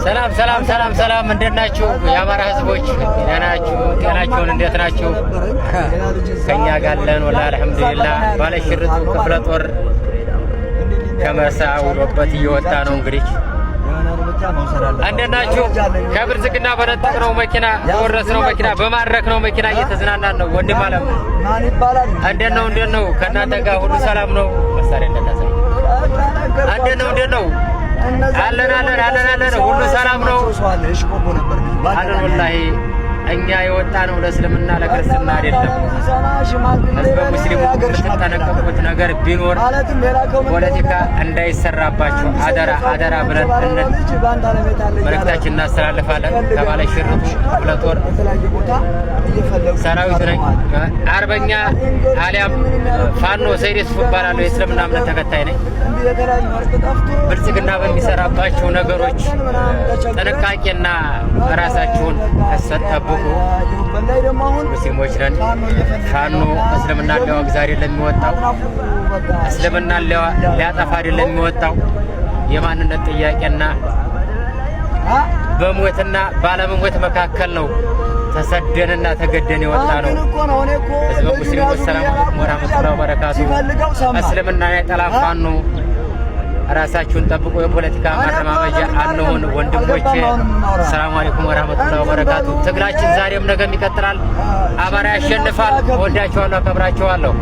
ሰላም እንዴት ናችሁ? የአማራ ህዝቦች ደህና ናችሁ? ጤናችሁን እንዴት ናችሁ? ከኛ ጋር አለን ወላሂ አልሐምዱሊላህ። ባለሽርጡ ክፍለ ጦር ከመርሳ ውሎበት እየወጣ ነው። እንግዲህ እንዴት ናችሁ? ከብልጽግና በነጠቅነው መኪና በወረስነው መኪና በማድረክነው መኪና እየተዝናናን ነው። ወንድም አለም እንዴት ነው? ከእናንተ ጋር ሁሉ ሰላም ነው? መሳሪያ እንደታሰኝ እንዴት ነው? አለን ሁሉ ሰላም ነው አለን። ወላሂ እኛ የወጣ ነው ለእስልምና ለክርስትና አይደለም። ህዝበ ሙስሊሙ የምትጠነቀቁት ነገር ቢኖር ፖለቲካ እንዳይሰራባቸው አደራ ብለን መልእክታችን እናስተላልፋለን። ከባለሽርጡ ክፍለ ጦር ሰራዊት ነኝ። አርበኛ አሊያም ፋኖ ሰይድ ሱፍ እባላለሁ። የእስልምና እምነት ተከታይ ነኝ። ብልጽግና በሚሰራባቸው ነገሮች ጥንቃቄና ራሳችሁን አሰጠብቁ። ሙስሊሞች ነን። ፋኖ እስልምና ሊያወግዝ አይደለም የሚወጣው፣ እስልምና ሊያጠፋ አይደለም የሚወጣው። የማንነት ጥያቄና በሞትና ባለመሞት መካከል ነው ተሰደንና ተገደን የወጣ ነው። ህዝበ ሙስሊሞች ሰላም አለይኩም ወራህመቱላሂ ወበረካቱ። እስልምና ያጠላ ፋኖ ራሳችሁን ጠብቁ። የፖለቲካ ማረማመጃ አንሆን ወንድሞቼ። ሰላም አለይኩም ወራህመቱላሂ ወበረካቱ። ትግላችን ዛሬም ነገም ይቀጥላል። አማራ ያሸንፋል። ወዳችኋለሁ፣ አከብራችኋለሁ።